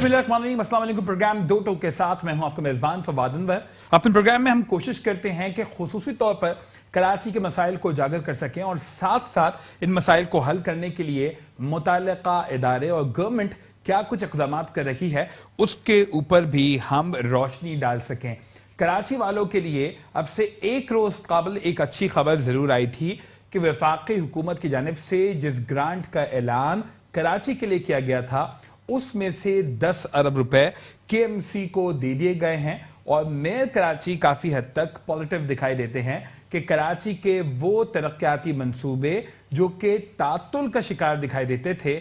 बिस्मिल्लाहिर्रहमानिर्रहीम, अस्सलाम वालेकुम। प्रोग्राम दो टोक के साथ मैं हूं आपका मेजबान फवाद अनवर। अपने प्रोग्राम में हम कोशिश करते हैं कि खुसूसी तौर पर कराची के मसाइल को उजागर कर सकें और साथ साथ इन मसाइल को हल करने के लिए मुताल्लिका इदारे और गवर्नमेंट क्या कुछ इक़दाम कर रही है उसके ऊपर भी हम रोशनी डाल सकें। कराची वालों के लिए अब से एक रोज कबल एक अच्छी खबर जरूर आई थी कि वफाकी हुकूमत की जानिब से जिस ग्रांट का ऐलान कराची के लिए किया गया था उसमें से 10 अरब रुपए केएमसी को दे दिए गए हैं और मेयर कराची काफी हद तक पॉजिटिव दिखाई देते हैं कि कराची के वो तरक्याती मंसूबे जो कि तातुल का शिकार दिखाई देते थे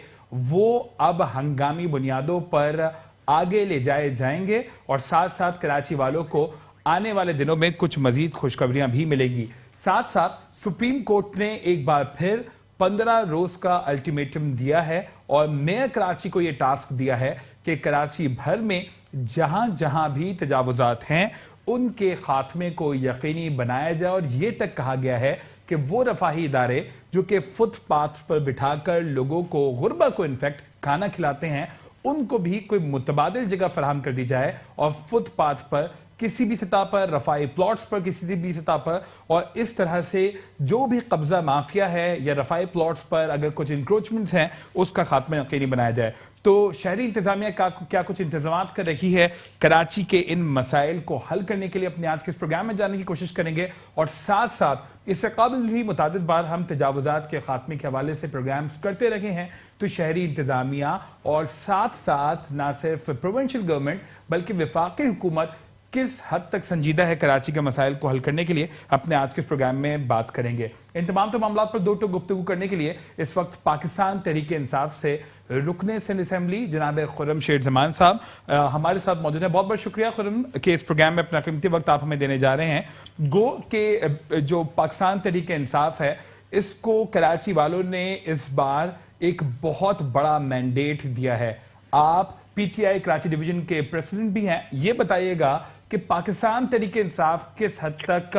वो अब हंगामी बुनियादों पर आगे ले जाए जाएंगे और साथ साथ कराची वालों को आने वाले दिनों में कुछ मजीद खुशखबरियां भी मिलेंगी। साथ साथ सुप्रीम कोर्ट ने एक बार फिर 15 रोज का अल्टीमेटम दिया है और मेयर कराची को यह टास्क दिया है कि कराची भर में जहां जहां भी तजावुजात हैं उनके खात्मे को यकीनी बनाया जाए और यह तक कहा गया है कि वो रफाही इदारे जो कि फुटपाथ पर बिठाकर लोगों को गुरबा को इनफेक्ट खाना खिलाते हैं उनको भी कोई मुतबादिल जगह फराहम कर दी जाए और फुटपाथ पर किसी भी सतह पर, रफाई प्लॉट्स पर किसी भी सतह पर, और इस तरह से जो भी कब्जा माफिया है या रफाई प्लॉट्स पर अगर कुछ इंक्रोचमेंट्स हैं उसका खात्मा यकीनी बनाया जाए। तो शहरी इंतजामिया का क्या कुछ इंतजाम कर रही है कराची के इन मसाइल को हल करने के लिए, अपने आज के इस प्रोग्राम में जानने की कोशिश करेंगे और साथ साथ इससे काबिल भी मुतादिद बार हम तजावुजात के खात्मे के हवाले से प्रोग्राम्स करते रहे हैं। तो शहरी इंतजामिया और साथ साथ ना सिर्फ प्रोविंशियल गवर्नमेंट बल्कि वफाकी हुकूमत किस हद तक संजीदा है कराची के मसाइल को हल करने के लिए अपने आज के इस प्रोग्राम में बात करेंगे। इन तमाम मामलों पर दो टोक गुफ्तगू करने के लिए इस वक्त पाकिस्तान तहरीक इंसाफ से रुकने सिंध असेंबली जनाब खुर्रम शेर जमान साहब हमारे साथ मौजूद है। बहुत बहुत शुक्रिया खुर्रम के इस प्रोग्राम में अपना कीमती वक्त आप हमें देने जा रहे हैं। गो के जो पाकिस्तान तहरीक इंसाफ है इसको कराची वालों ने इस बार एक बहुत बड़ा मैंडेट दिया है। आप पीटीआई कराची डिवीजन के प्रेसिडेंट भी हैं, ये बताइएगा कि पाकिस्तान तहरीक इंसाफ किस हद तक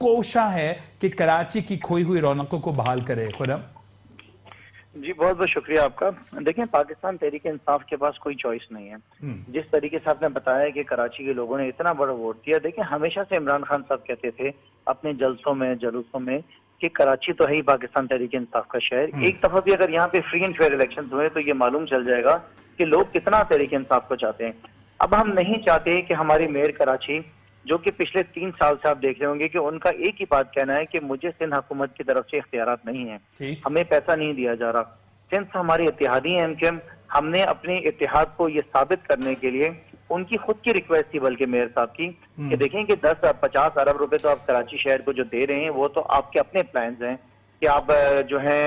कोशा है कि कराची की खोई हुई रौनकों को बहाल करे। खुर्रम जी, बहुत बहुत शुक्रिया आपका। देखें, पाकिस्तान तहरीक इंसाफ के पास कोई चॉइस नहीं है। जिस तरीके से आपने बताया कि कराची के लोगों ने इतना बड़ा वोट दिया, देखें हमेशा से इमरान खान साहब कहते थे अपने जलसों में जलूसों में कि कराची तो है ही पाकिस्तान तहरीक इंसाफ का शहर। एक दफा भी अगर यहाँ पे फ्री एंड फेयर इलेक्शन हुए तो ये मालूम चल जाएगा कि लोग कितना तहरीक इंसाफ को चाहते हैं। अब हम नहीं चाहते कि हमारी मेयर कराची, जो कि पिछले 3 साल से आप देख रहे होंगे कि उनका एक ही बात कहना है कि मुझे सिंध हुकूमत की तरफ से इख्तियारात नहीं है, हमें पैसा नहीं दिया जा रहा। सिंध हमारी इत्तेहादी है एमकेएम, हमने अपने इत्तेहाद को ये साबित करने के लिए उनकी खुद की रिक्वेस्ट थी बल्कि मेयर साहब की कि देखें कि 10-50 अरब रुपए तो आप कराची शहर को जो दे रहे हैं वो तो आपके अपने प्लान्स हैं कि आप जो है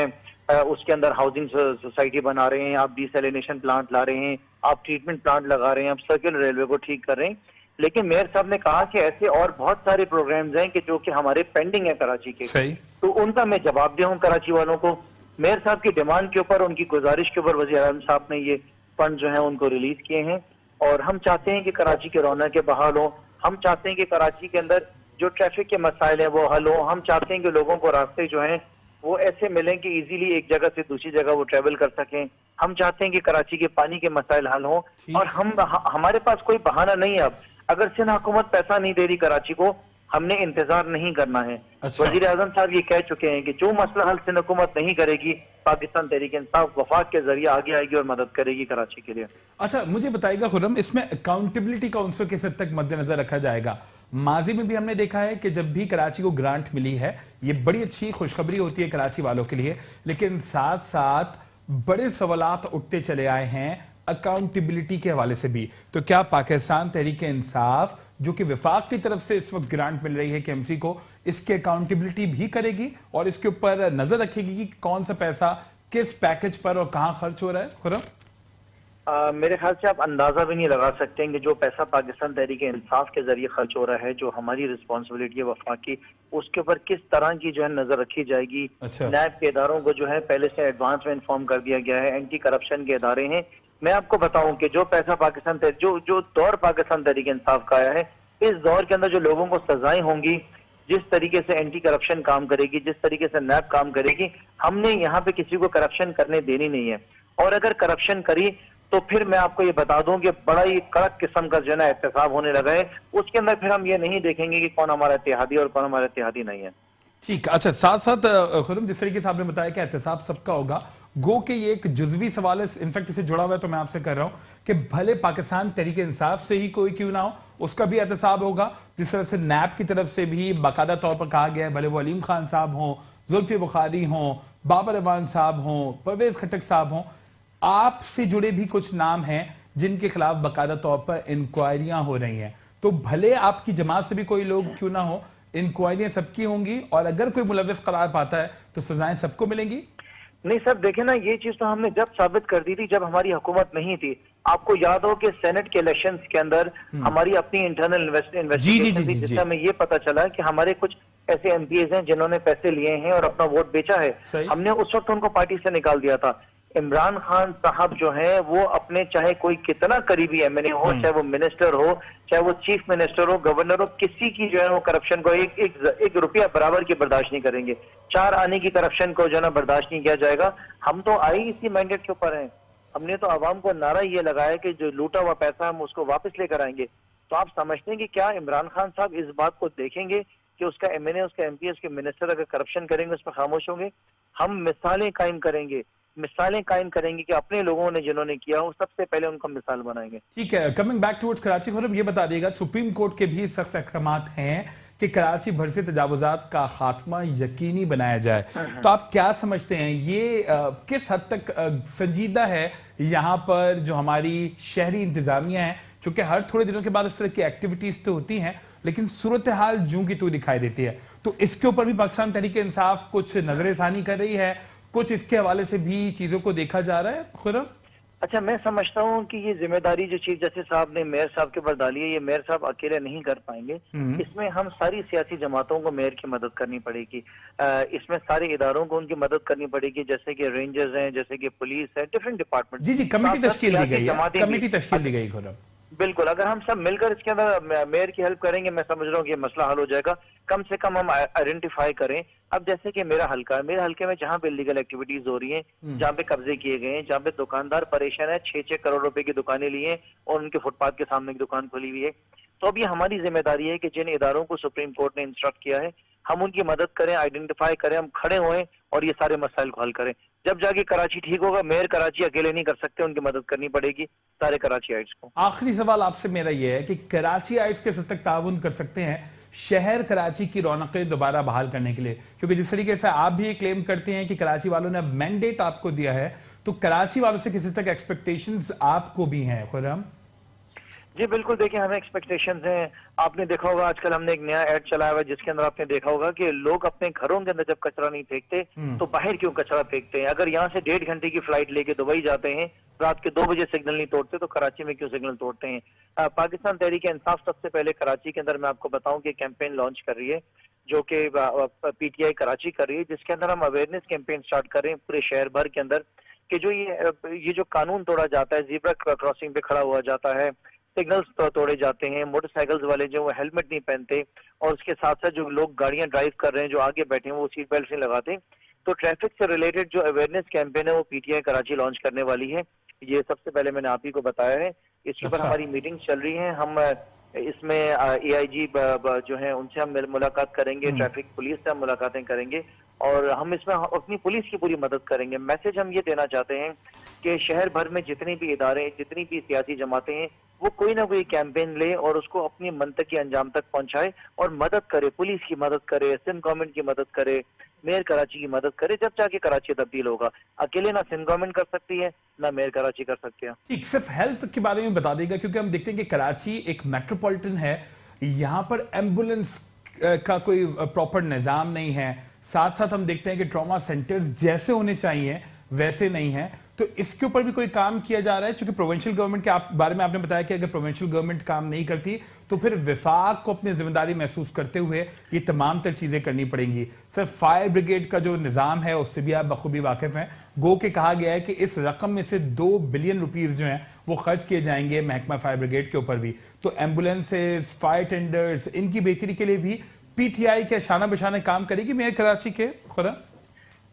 उसके अंदर हाउसिंग सोसाइटी बना रहे हैं, आप डिसैलिनेशन प्लांट ला रहे हैं, आप ट्रीटमेंट प्लांट लगा रहे हैं, आप सर्कुलर रेलवे को ठीक कर रहे हैं। लेकिन मेयर साहब ने कहा कि ऐसे और बहुत सारे प्रोग्राम्स हैं कि जो कि हमारे पेंडिंग है कराची के, तो उनका मैं जवाब दिया हूँ कराची वालों को। मेयर साहब की डिमांड के ऊपर, उनकी गुजारिश के ऊपर वज़ीर आज़म साहब ने ये फंड जो है उनको रिलीज किए हैं और हम चाहते हैं कि कराची के रौनक बहाल हो। हम चाहते हैं कि कराची के अंदर जो ट्रैफिक के मसाइल है वो हल हो। हम चाहते हैं कि लोगों को रास्ते जो हैं वो ऐसे मिलें कि इजीली एक जगह से दूसरी जगह वो ट्रेवल कर सकें। हम चाहते हैं कि कराची के पानी के मसाइल हल हों और हमारे पास कोई बहाना नहीं है। अब अगर सिंध हुकूमत पैसा नहीं दे रही कराची को, हमने इंतजार नहीं करना है। वजीर आजम साहब ये कह चुके हैं कि जो मसला हल सिंध हुकूमत नहीं करेगी, पाकिस्तान तहरीक इंसाफ वफाक के जरिए आगे आएगी और मदद करेगी कराची के लिए। अच्छा, मुझे बताइएगा खुर्रम, इसमें अकाउंटेबिलिटी का उनसे किस हद तक मद्देनजर रखा जाएगा? माजी में भी हमने देखा है कि जब भी कराची को ग्रांट मिली है ये बड़ी अच्छी खुशखबरी होती है कराची वालों के लिए, लेकिन साथ साथ बड़े सवालात उठते चले आए हैं अकाउंटेबिलिटी के हवाले से भी। तो क्या पाकिस्तान तहरीक इंसाफ जो कि वफाक की तरफ से इस वक्त ग्रांट मिल रही है केएमसी को, इसकी अकाउंटेबिलिटी भी करेगी और इसके ऊपर नजर रखेगी कि कौन सा पैसा किस पैकेज पर और कहां खर्च हो रहा है? खुर्रम, मेरे ख्याल से आप अंदाजा भी नहीं लगा सकते हैं कि जो पैसा पाकिस्तान तहरीक इंसाफ के जरिए खर्च हो रहा है, जो हमारी रिस्पॉन्सिबिलिटी है वफाक की, उसके ऊपर किस तरह की जो है नजर रखी जाएगी। नैब के इदारों को जो है पहले से एडवांस में इन्फॉर्म कर दिया गया है। एंटी करप्शन के इदारे हैं। मैं आपको बताऊं कि जो पैसा पाकिस्तान जो दौर पाकिस्तान तहरीक इंसाफ का आया है, इस दौर के अंदर जो लोगों को सजाएं होंगी, जिस तरीके से एंटी करप्शन काम करेगी, जिस तरीके से नैब काम करेगी, हमने यहाँ पे किसी को करप्शन करने देनी नहीं है। और अगर करप्शन करी तो फिर मैं आपको ये बता दूं कि बड़ा ही कड़क किस्म का जो है ना एहतसाब होने लगा है। उसके अंदर फिर हम ये नहीं देखेंगे कि कौन हमारा इत्तेहादी और कौन हमारा इत्तेहादी नहीं है। ठीक, अच्छा, साथ साथ खुरम, जिस तरीके से आपने बताया कि एहतसाब सबका होगा, गो के ये एक जुजवी सवाल है, इनफैक्ट इससे जुड़ा हुआ है, तो मैं आपसे कर रहा हूं कि भले पाकिस्तान तहरीक इंसाफ से ही कोई क्यों ना हो, उसका भी एहतसाब होगा, जिस तरह से नैब की तरफ से भी बाकायदा तौर पर कहा गया है, भले वो अलीम खान साहब हों, जुल्फी बुखारी हों, बाबर अवान साहब हों, परवेज खटक साहब हों, आपसे जुड़े भी कुछ नाम हैं जिनके खिलाफ बाकायदा तौर पर इंक्वायरियां हो रही हैं। तो भले आपकी जमात से भी कोई लोग क्यों ना हो, इंक्वायरियां सबकी होंगी, और अगर कोई मुलविस करार पाता है तो सजाएं सबको मिलेंगी। नहीं सर, देखे ना, ये चीज तो हमने जब साबित कर दी थी जब हमारी हुकूमत नहीं थी। आपको याद हो कि सेनेट के इलेक्शंस के अंदर हमारी अपनी इंटरनल इन्वेस्टिगेशन थी, जिससे हमें ये पता चला कि हमारे कुछ ऐसे एमपीएस हैं जिन्होंने पैसे लिए हैं और अपना वोट बेचा है। हमने उस वक्त उनको पार्टी से निकाल दिया था। इमरान खान साहब जो हैं वो अपने चाहे कोई कितना करीबी एमएनए हो, चाहे वो मिनिस्टर हो, चाहे वो चीफ मिनिस्टर हो, गवर्नर हो, किसी की जो है वो करप्शन को एक रुपया बराबर की बर्दाश्त नहीं करेंगे। 4 आने की करप्शन को जो है ना बर्दाश्त नहीं किया जाएगा। हम तो आई इसी मैंडेट के ऊपर हैं। हमने तो आवाम को नारा ये लगाया कि जो लूटा हुआ पैसा हम उसको वापस लेकर आएंगे। तो आप समझते हैं कि क्या इमरान खान साहब इस बात को देखेंगे कि उसका एमएनए, उसका एमपी, उसके मिनिस्टर अगर करप्शन करेंगे उस पर खामोश होंगे? हम मिसालें कायम करेंगे कि अपने लोगों ने जिन्होंने किया हो सबसे पहले उनको मिसाल बनाएंगे। ठीक है, coming back towards Karachi, Khurram ये बता देगा, सुप्रीम कोर्ट के भी सख्त अहकामात हैं कि कराची भर से तजावुजात का खात्मा यकीनी बनाया जाए। तो आप क्या समझते हैं, ये किस हद तक संजीदा है यहाँ पर जो हमारी शहरी इंतजामिया है? चूंकि हर थोड़े दिनों के बाद इस तरह की एक्टिविटीज तो होती हैं, लेकिन सूरत हाल जूं की तू दिखाई देती है। तो इसके ऊपर भी पाकिस्तान तहरीक इंसाफ कुछ नजरसानी कर रही है, कुछ इसके हवाले से भी चीजों को देखा जा रहा है खुरम? अच्छा, मैं समझता हूँ कि ये जिम्मेदारी जो चीफ जस्टिस साहब ने मेयर साहब के ऊपर डाली है, ये मेयर साहब अकेले नहीं कर पाएंगे। इसमें हम सारी सियासी जमातों को मेयर की मदद करनी पड़ेगी। इसमें सारे इदारों को उनकी मदद करनी पड़ेगी, जैसे कि रेंजर्स हैं, जैसे कि पुलिस है, डिफरेंट डिपार्टमेंट। जी, कमेटी तश्कील दी गई है, कमेटी तश्कील दी गई खुरम। बिल्कुल, अगर हम सब मिलकर इसके अंदर मेयर की हेल्प करेंगे, मैं समझ रहा हूँ कि ये मसला हल हो जाएगा। कम से कम हम आइडेंटिफाई करें। अब जैसे कि मेरे हल्के में जहाँ पे इलीगल एक्टिविटीज हो रही हैं, जहाँ पे कब्जे किए गए हैं, जहाँ पे दुकानदार परेशान है, 6-6 करोड़ रुपए की दुकानें ली हैं और उनके फुटपाथ के सामने की दुकान खुली हुई है। तो अब ये हमारी जिम्मेदारी है कि जिन इदारों को सुप्रीम कोर्ट ने इंस्ट्रक्ट किया है, हम उनकी मदद करें, आइडेंटिफाई करें, हम खड़े होएं और ये सारे मसाइल को हल करें। जब जाके कराची ठीक होगा। मेयर कराची अकेले नहीं कर सकते, उनकी मदद करनी पड़ेगी सारे कराचीआइट्स को। आखिरी सवाल आपसे मेरा ये है कि कराचीआइट्स किस हद तक ताउन कर सकते हैं शहर कराची की रौनकें दोबारा बहाल करने के लिए? क्योंकि जिस तरीके से आप भी क्लेम करते हैं कि कराची वालों ने अब मैंडेट आपको दिया है, तो कराची वालों से किसी तक एक्सपेक्टेशंस आपको भी हैं खुरम? जी बिल्कुल, देखिए हमें एक्सपेक्टेशंस हैं। आपने देखा होगा आजकल हमने एक नया ऐड चलाया हुआ है जिसके अंदर आपने देखा होगा कि लोग अपने घरों के अंदर जब कचरा नहीं फेंकते तो बाहर क्यों कचरा फेंकते हैं? अगर यहाँ से 1.5 घंटे की फ्लाइट लेके दुबई जाते हैं, रात के 2 बजे सिग्नल नहीं तोड़ते, तो कराची में क्यों सिग्नल तोड़ते हैं? पाकिस्तान तहरीक इंसाफ सबसे पहले कराची के अंदर मैं आपको बताऊं कि कैंपेन लॉन्च कर रही है, जो कि पीटीआई कराची कर रही है, जिसके अंदर हम अवेयरनेस कैंपेन स्टार्ट कर रहे हैं पूरे शहर भर के अंदर कि जो ये जो कानून तोड़ा जाता है, ज़ीब्रा क्रॉसिंग पे खड़ा हुआ जाता है, सिग्नल्स तोड़े जाते हैं, मोटरसाइकिल्स वाले जो वो हेलमेट नहीं पहनते, और उसके साथ साथ जो लोग गाड़ियां ड्राइव कर रहे हैं, जो आगे बैठे हैं वो सीट बेल्ट नहीं लगाते। तो ट्रैफिक से रिलेटेड जो अवेयरनेस कैंपेन है वो पीटीआई कराची लॉन्च करने वाली है। ये सबसे पहले मैंने आप ही को बताया है। इसके ऊपर हमारी मीटिंग चल रही है। हम इसमें एआईजी जो है उनसे हम मुलाकात करेंगे, ट्रैफिक पुलिस से हम मुलाकातें करेंगे और हम इसमें अपनी पुलिस की पूरी मदद करेंगे। मैसेज हम ये देना चाहते हैं कि शहर भर में जितने भी इदारे, जितनी भी सियासी जमातें हैं, वो कोई ना कोई कैंपेन ले और उसको अपनी मंतकी अंजाम तक पहुंचाए और मदद करे, पुलिस की मदद करे, सिंध गवर्नमेंट की मदद करे, मेयर कराची की मदद करे, जब जाके कराची तब्दील होगा। अकेले ना सिंध गवर्नमेंट कर सकती है, ना मेयर कराची कर सकते हैं। ठीक, सिर्फ हेल्थ के बारे में बता देगा, क्योंकि हम देखते हैं कि कराची एक मेट्रोपॉलिटन है, यहाँ पर एम्बुलेंस का कोई प्रॉपर निज़ाम नहीं है। साथ साथ हम देखते हैं कि ट्रॉमा सेंटर्स जैसे होने चाहिए वैसे नहीं है। तो इसके ऊपर भी कोई काम किया जा रहा है? क्योंकि प्रोविंशियल गवर्नमेंट के बारे में आपने बताया कि अगर प्रोविंशियल गवर्नमेंट काम नहीं करती तो फिर विफाक को अपनी जिम्मेदारी महसूस करते हुए ये तमाम तर चीजें करनी पड़ेंगी। सर, फायर ब्रिगेड का जो निज़ाम है उससे भी आप बखूबी वाकिफ हैं। गो के कहा गया है कि इस रकम में से 2 बिलियन रुपीस जो हैं वो खर्च किए जाएंगे महकमा फायर ब्रिगेड के ऊपर भी। तो एम्बुलेंसेज, फायर टेंडर्स, इनकी बेहतरी के लिए भी पीटीआई के शाना बशाना काम करेगी मेयर कराची के? खुरा,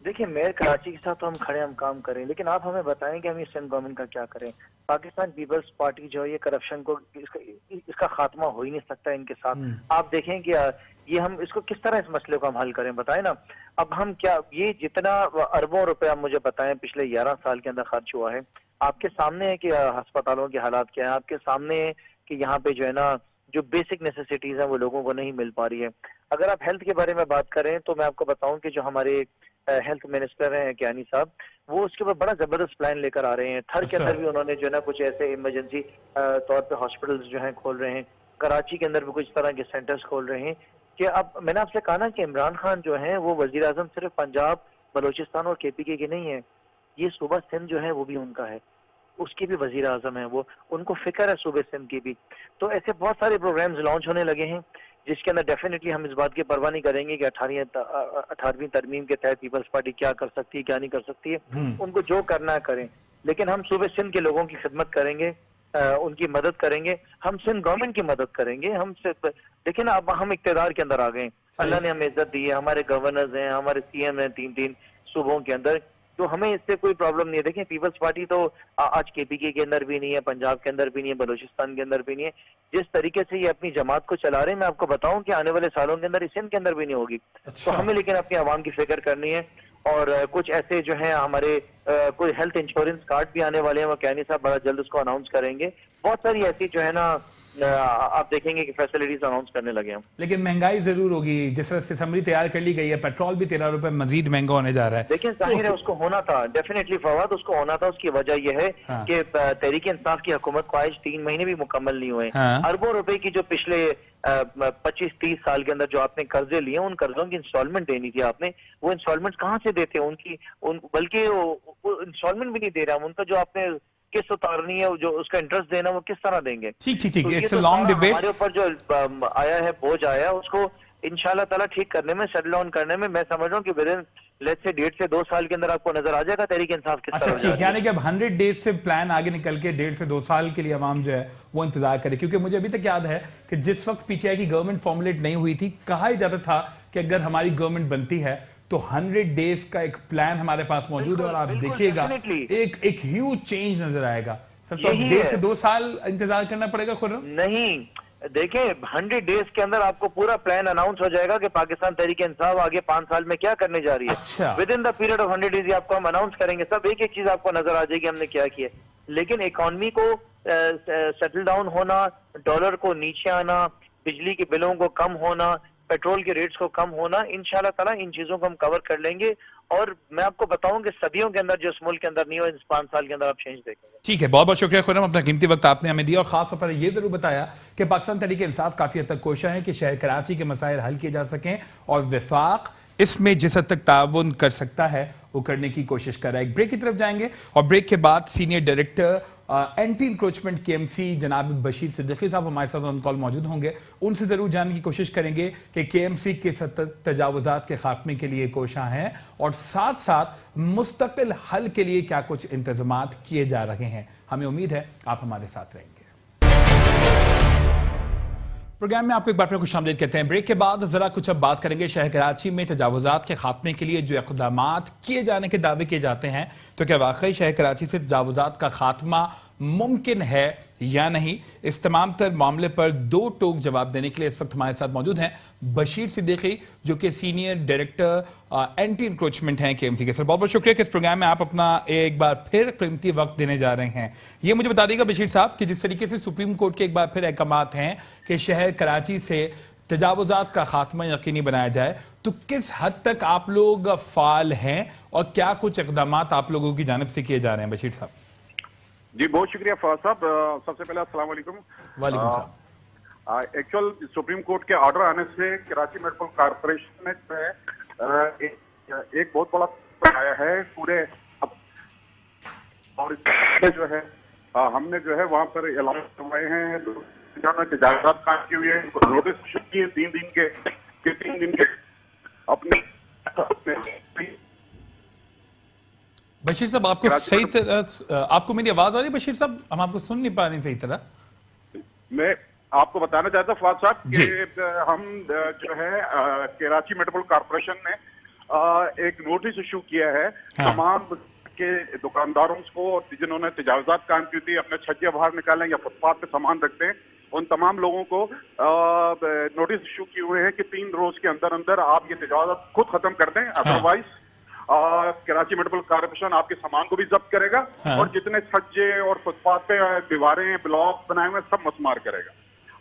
देखिए, मेयर कराची के साथ तो हम खड़े, हम काम करें, लेकिन आप हमें बताएं कि हम इस सिंध गवर्नमेंट का क्या करें। पाकिस्तान पीपल्स पार्टी जो है ये करप्शन को इसका खात्मा हो ही नहीं सकता इनके साथ। आप देखें कि ये हम इसको किस तरह इस मसले को हम हल करें, बताएं ना। अब हम क्या ये जितना अरबों रुपए आप मुझे बताएं पिछले 11 साल के अंदर खर्च हुआ है, आपके सामने है कि अस्पतालों के हालात क्या है, आपके सामने है कि यहाँ पे जो है ना जो बेसिक नेसेसिटीज है वो लोगों को नहीं मिल पा रही है। अगर आप हेल्थ के बारे में बात करें तो मैं आपको बताऊं कि जो हमारे हेल्थ मिनिस्टर हैं ज्ञानी साहब, वो उसके ऊपर बड़ा जबरदस्त प्लान लेकर आ रहे हैं। थर के अंदर भी उन्होंने जो है ना कुछ ऐसे इमरजेंसी तौर पे हॉस्पिटल्स जो हैं खोल रहे हैं, कराची के अंदर भी कुछ तरह के सेंटर्स खोल रहे हैं। कि अब मैंने आपसे कहा ना कि इमरान खान जो है वो वजीर आजम सिर्फ पंजाब, बलोचिस्तान और KPK के नहीं है, ये सूबा सिंध जो है वो भी उनका है, उसके भी वजीर आजम है वो, उनको फिक्र है सूबे सिंध की भी। तो ऐसे बहुत सारे प्रोग्राम्स लॉन्च होने लगे हैं जिसके अंदर डेफिनेटली हम इस बात की परवाह नहीं करेंगे कि 18वीं तरमीम के तहत पीपल्स पार्टी क्या कर सकती है क्या नहीं कर सकती है, उनको जो करना है करें, लेकिन हम सूबे सिंध के लोगों की खिदमत करेंगे, उनकी मदद करेंगे, हम सिंध गवर्नमेंट की मदद करेंगे। हम सिर्फ देखिए ना, अब हम इक्तदार के अंदर आ गए, अल्लाह ने हमें इज्जत दी है, हमारे गवर्नर्स हैं, हमारे CM हैं 3-3 सूबों के अंदर, तो हमें इससे कोई प्रॉब्लम नहीं है। देखिए पीपल्स पार्टी तो आज KPK के अंदर भी नहीं है, पंजाब के अंदर भी नहीं है, बलोचिस्तान के अंदर भी नहीं है। जिस तरीके से ये अपनी जमात को चला रहे हैं, मैं आपको बताऊं कि आने वाले सालों के अंदर इस सिंध के अंदर भी नहीं होगी। तो हमें लेकिन अपनी आवाम की फिक्र करनी है। और कुछ ऐसे जो है हमारे कोई हेल्थ इंश्योरेंस कार्ड भी आने वाले हैं, वो कैनी साहब बड़ा जल्द उसको अनाउंस करेंगे। बहुत सारी ऐसी जो है ना आप देखेंगे कि फैसिलिटीज अनाउंस करने लगे हम। लेकिन महंगाई जरूर होगी, जिस तरह से समरी तैयार कर ली गई है, पेट्रोल भी 13 रुपए मजीद महंगा होने जा रहा है। देखिए जाहिर है उसको होना था, डेफिनेटली फवाद उसको होना था। उसकी वजह यह है कि तहरीक इंसाफ की हुकूमत को आज 3 महीने भी मुकम्मल नहीं हुए। अरबों रुपए की जो पिछले 25-30 साल के अंदर जो आपने कर्जे लिए, उन कर्जों की इंस्टॉलमेंट देनी थी आपने, वो इंस्टॉलमेंट कहाँ से देते हैं बल्कि इंस्टॉलमेंट भी नहीं दे रहा हम, उनका जो आपने किस्त उतारनी है, जो उसका इंटरेस्ट देना, वो किस तरह देंगे। ठीक तो इट्स अ लॉन्ग डिबेट। हमारे ऊपर जो आया है, बोझ आया, उसको इंशाल्लाह ताला ठीक करने में, सेटल डाउन करने में मैं समझ रहा हूँ कि विद इन लेट्स से 1.5 से 2 साल के अंदर आपको नजर आ जाएगा तहरीक इंसाफ किस तरह। अच्छा ठीक, यानी कि अब 100 डेज से प्लान आगे निकल के 1.5 से 2 साल के लिए अवाम जो है वो इंतजार करे। क्योंकि मुझे अभी तक याद है कि जिस वक्त PTI की गवर्नमेंट फॉर्मुलेट नहीं हुई थी, कहा ही जाता था कि अगर हमारी गवर्नमेंट बनती है तो 100 डेज का एक प्लान हमारे पास मौजूद है, और आप देखिएगा एक ह्यूज चेंज नजर आएगा। सर तो 1.5 से 2 साल इंतजार करना पड़ेगा खुर्रम? नहीं, देखिए 100 डेज के अंदर आपको पूरा प्लान अनाउंस हो जाएगा कि पाकिस्तान तहरीक इंसाफ आगे 5 साल में क्या करने जा रही है। अच्छा। With in the period of 100 days आपको हम अनाउंस करेंगे, सब एक एक चीज आपको नजर आ जाएगी हमने क्या किया। लेकिन इकोनॉमी को सेटल डाउन होना, डॉलर को नीचे आना, बिजली के बिलों को कम होना, पेट्रोल के रेट्स को कम होना, इंशाल्लाह ताला इन चीजों को हम कवर कर लेंगे। और मैं आपको बताऊं कि सदियों के अंदर जो इस मुल्क के अंदर नहीं हो, इस 5 साल के अंदर आप चेंज देखेंगे। ठीक है, बहुत बहुत शुक्रिया खुर्रम, अपना कीमती वक्त आपने हमें दिया और खास तौर पर ये जरूर बताया कि पाकिस्तान तहरीक इंसाफ काफी हद तक कोशिश है कि शहर कराची के मसाइल हल किए जा सकें, और वफाक इसमें जिस हद तक ताउन कर सकता है वो करने की कोशिश कर रहा है। एक ब्रेक की तरफ जाएंगे और ब्रेक के बाद senior director anti encroachment KMC जनाब बशीर सिद्दीकी साहब हमारे साथ ऑन कॉल मौजूद होंगे। उनसे जरूर जानने की कोशिश करेंगे कि KMC किस हद तक तजावुजात के खात्मे के लिए कोशां हैं और साथ साथ मुस्तकिल हल के लिए क्या कुछ इंतजामात किए जा रहे हैं। हमें उम्मीद है आप हमारे साथ रहेंगे। प्रोग्राम में आपको एक बार फिर खुशामदीद कहते हैं। ब्रेक के बाद जरा कुछ अब बात करेंगे शहर कराची में तजावुजात के खात्मे के लिए जो इक़दामात किए जाने के दावे किए जाते हैं, तो क्या वाकई शहर कराची से तजावुजात का खात्मा मुमकिन है या नहीं। इस तमाम तर मामले पर 2 टोक जवाब देने के लिए इस वक्त हमारे साथ मौजूद हैं बशीर सिद्दीकी, जो कि सीनियर डायरेक्टर एंटी इंक्रोचमेंट हैं KMC के। सर बहुत बहुत शुक्रिया कि इस प्रोग्राम में आप अपना एक बार फिर कीमती वक्त देने जा रहे हैं। ये मुझे बता देगा बशीर साहब कि जिस तरीके से सुप्रीम कोर्ट के एक बार फिर अहकामात हैं कि शहर कराची से तजावुजात का खात्मा यकीनी बनाया जाए, तो किस हद तक आप लोग फाल हैं और क्या कुछ इक़दामात आप लोगों की जानिब से किए जा रहे हैं? बशीर साहब जी बहुत शुक्रिया फवाद साहब। सबसे पहले अस्सलाम वालेकुम। वालेकुम सलाम। एक्चुअल सुप्रीम कोर्ट के ऑर्डर आने से कराची मेट्रो कॉर्पोरेशन ने एक बहुत बड़ा आया है पूरे, और जो है हमने जो है वहां पर ऐलान करवाए हैं, तजावुजात काम किए हुए हैं, नोटिस इशू किए 3 दिन के अपने। बशीर साहब आपको सही तरह, आपको मेरी आवाज आ रही है बशीर साहब? हम आपको सुन नहीं पा रहे सही तरह। मैं आपको बताना चाहता हूँ फवाद साहब कि हम जो है कराची मेट्रोपॉलिटन कॉर्पोरेशन ने एक नोटिस इशू किया है तमाम के दुकानदारों को, जिन्होंने तजावुज़ात कायम की थी, अपने छज्जे बाहर निकालें या फुटपाथ पे सामान रखते हैं, उन तमाम लोगों को नोटिस इशू किए हुए हैं कि 3 रोज के अंदर अंदर आप ये तजावुज़ात खुद खत्म कर दें, अदरवाइज कराची मेट्रोपॉलिटन कॉर्पोरेशन आपके सामान को भी जब्त करेगा और जितने छज्जे और फुटपाथ पे दीवारें, ब्लॉक बनाए हुए सब मसमार करेगा।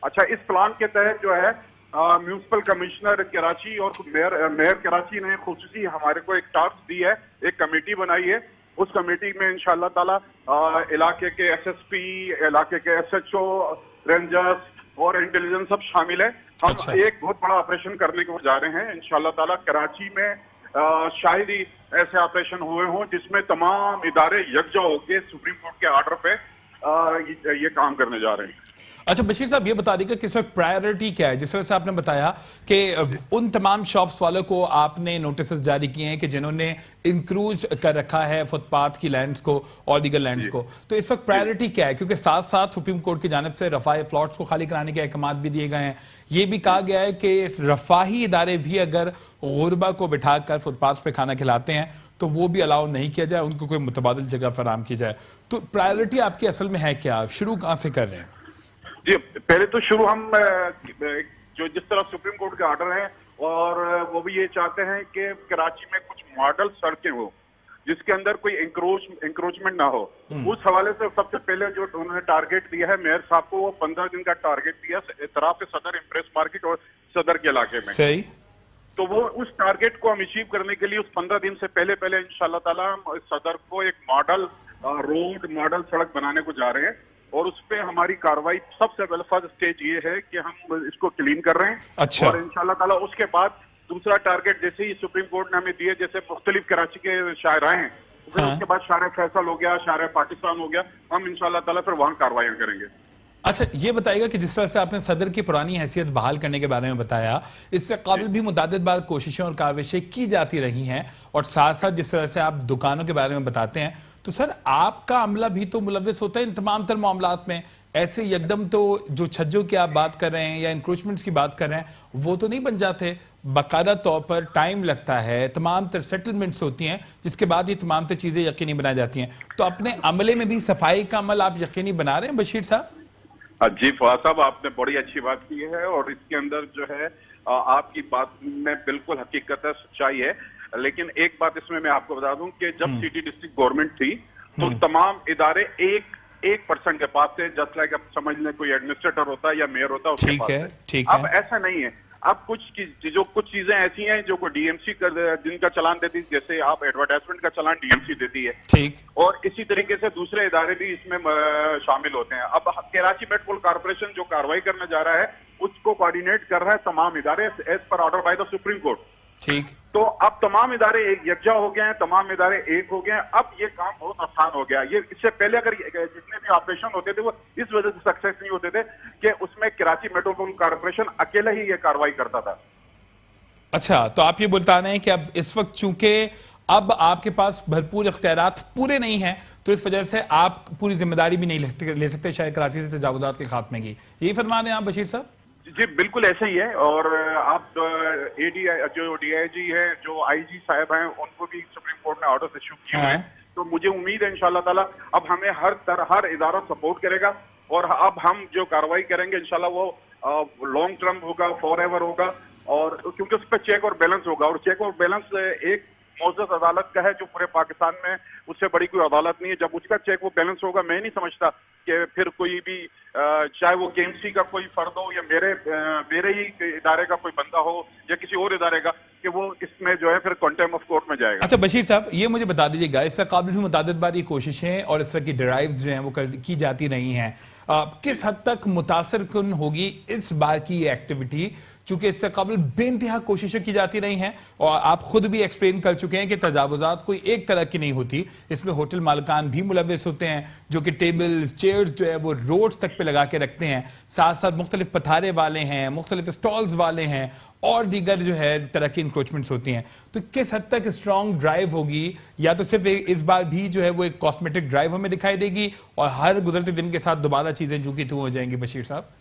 अच्छा, इस प्लान के तहत जो है म्यूनिसिपल कमिश्नर कराची और मेयर कराची ने खुसूसी हमारे को एक टास्क दी है, एक कमेटी बनाई है। उस कमेटी में इंशाअल्लाह ताला इलाके के SSP, इलाके के SHO, रेंजर्स और इंटेलिजेंस सब शामिल है। हम एक बहुत बड़ा ऑपरेशन करने को जा रहे हैं इंशाअल्लाह ताला। कराची में शायद ही ऐसे ऑपरेशन हुए हों जिसमें तमाम इदारे यकजा होकर सुप्रीम कोर्ट के ऑर्डर पे ये काम करने जा रहे हैं। अच्छा बशीर साहब, ये बता दीजिएगा किस वक्त प्रायोरिटी क्या है? जिस तरह से आपने बताया कि उन तमाम शॉप्स वालों को आपने नोटिस जारी किए हैं कि जिन्होंने इंक्रूज कर रखा है फुटपाथ की लैंड्स को और दीगर लैंड्स को, तो इस वक्त प्रायोरिटी क्या है? क्योंकि साथ साथ सुप्रीम कोर्ट की जानिब से रफाही प्लॉट्स को खाली कराने के अहकाम भी दिए गए हैं। ये भी कहा गया है कि रफाही इदारे भी अगर गुरबा को बिठाकर फुटपाथ पे खाना खिलाते हैं तो वो भी अलाउ नहीं किया जाए, उनको कोई मुतबादिल जगह फराम की जाए। तो प्रायोरिटी आपकी असल में है क्या? शुरू कहाँ से कर रहे हैं? जी, पहले तो शुरू हम जो जिस तरह सुप्रीम कोर्ट के ऑर्डर है और वो भी ये चाहते हैं कि कराची में कुछ मॉडल सड़कें हो जिसके अंदर कोई इंक्रोचमेंट ना हो। उस हवाले से सबसे पहले जो उन्होंने टारगेट दिया है मेयर साहब को, वो 15 दिन का टारगेट दिया इतराफ सदर इम्प्रेस मार्केट और सदर के इलाके में। सही। तो वो उस टारगेट को हम अचीव करने के लिए उस 15 दिन से पहले इंशाल्लाह ताला हम सदर को एक मॉडल रोड, मॉडल सड़क बनाने को जा रहे हैं और उस पे हमारी कार्रवाई सबसे पहले फर्स्ट स्टेज ये है कि हम इसको क्लीन कर रहे हैं। अच्छा। और इंशाल्लाह ताला उसके बाद दूसरा टारगेट जैसे ही सुप्रीम कोर्ट ने हमें दिए, जैसे मुख्तलिफ कराची के शायराए हैं, फिर उसके बाद शायर फैसल हो गया, शायर पाकिस्तान हो गया, हम इंशाल्लाह ताला फिर वहां कार्रवाई करेंगे। अच्छा, ये बताइएगा कि जिस तरह से आपने सदर की पुरानी हैसियत बहाल करने के बारे में बताया, इससे काबिल भी मुतादिद बार कोशिशें और काविशें की जाती रही हैं और साथ साथ जिस तरह से आप दुकानों के बारे में बताते हैं, तो सर आपका अमला भी तो मुलव्विस होता है इन तमाम तर मामलात में। ऐसे यकदम तो जो छज्जों की आप बात कर रहे हैं या इंक्रोचमेंट्स की बात कर रहे हैं वो तो नहीं बन जाते, बाकायदा तौर पर टाइम लगता है, तमाम तर सेटलमेंट्स होती हैं जिसके बाद ये तमाम तर चीजें यकीनी बनाई जाती हैं। तो अपने अमले में भी सफाई का अमल आप यकीनी बना रहे हैं बशीर साहब? जी फवाद साहब, आपने बड़ी अच्छी बात की है और इसके अंदर जो है आपकी बात में बिल्कुल हकीकत है, सच्चाई है। लेकिन एक बात इसमें मैं आपको बता दूं कि जब सिटी डिस्ट्रिक्ट गवर्नमेंट थी तो तमाम इदारे 1% के पास थे, जस्ट लाइक अब समझ लें कोई एडमिनिस्ट्रेटर होता है या मेयर होता है उसके पास है। ठीक है। अब ऐसा नहीं है। अब कुछ चीजें ऐसी हैं जो को डीएमसी जिनका चालान देती, जैसे आप एडवर्टाइजमेंट का चालान डीएमसी देती है, ठीक, और इसी तरीके से दूसरे इदारे भी इसमें शामिल होते हैं। अब कराची मेट्रोपॉलिटन कॉर्पोरेशन जो कार्रवाई करने जा रहा है उसको कोऑर्डिनेट कर रहा है तमाम इदारे as per order by the Supreme Court. ठीक, तो अब तमाम इदारे एक यकजा हो गए हैं, तमाम इदारे एक हो गए हैं। अब ये काम बहुत आसान हो गया। ये इससे पहले अगर जितने भी ऑपरेशन होते थे वो इस वजह से सक्सेस नहीं होते थे कि उसमें कराची मेट्रोपॉलिटन कॉर्पोरेशन अकेला ही ये कार्रवाई करता था। अच्छा, तो आप ये बता रहे हैं कि अब इस वक्त चूंकि अब आपके पास भरपूर इख्तियारात पूरे नहीं है तो इस वजह से आप पूरी जिम्मेदारी भी नहीं ले सकते शायद कराची से तजावुजात के खात्मे की, यही फरमा रहे हैं आप बशीर साहब? जी बिल्कुल ऐसा ही है। और आप एडीआई जो डीआईजी है, जो आईजी साहब हैं, उनको भी सुप्रीम कोर्ट ने ऑर्डर इशू किए हैं। तो मुझे उम्मीद है इंशाल्लाह ताला अब हमें हर इदारा सपोर्ट करेगा और अब हम जो कार्रवाई करेंगे इंशाल्लाह वो लॉन्ग टर्म होगा, फॉर एवर होगा, और क्योंकि उस पर चेक और बैलेंस होगा। और चेक और बैलेंस एक मौजूद अदालत का है जो पूरे पाकिस्तान में उससे बड़ी कोई अदालत नहीं है। जब उसका चेक वो बैलेंस होगा, मैं नहीं समझता कि फिर कोई भी चाहे वो केएमसी का कोई फर्द हो या मेरे ही इदारे का कोई बंदा हो या किसी और इदारे का, कि वो इसमें जो है फिर कंटेम्प्ट ऑफ कोर्ट में जाएगा। अच्छा बशीर साहब, ये मुझे बता दीजिएगा, इससे काबिल भी मुतादिद बार ये कोशिशें और इस तरह की ड्राइव्स जो हैं वो की जाती रही हैं, किस हद तक मुतासर कुन होगी इस बार की ये एक्टिविटी, चूंकि इससे काबिल बेइंतहा कोशिशें की जाती रही हैं और आप खुद भी एक्सप्लेन कर चुके हैं कि तजावुजात कोई एक तरह की नहीं होती, इसमें होटल मालिकान भी मुलव्विस होते हैं जो कि टेबल्स चेयर्स जो है वो रोड्स तक पे लगा के रखते हैं, साथ साथ मुख्तलिफ पथारे वाले हैं, मुख्तलिफ स्टॉल्स वाले हैं और दीगर जो है तरह की इंक्रोचमेंट्स होती हैं। तो किस हद तक स्ट्रॉन्ग ड्राइव होगी, या तो सिर्फ इस बार भी जो है वो एक कॉस्मेटिक ड्राइव हमें दिखाई देगी और हर गुजरते दिन के साथ दोबारा चीजें जो की तू हो जाएंगी? बशीर साहब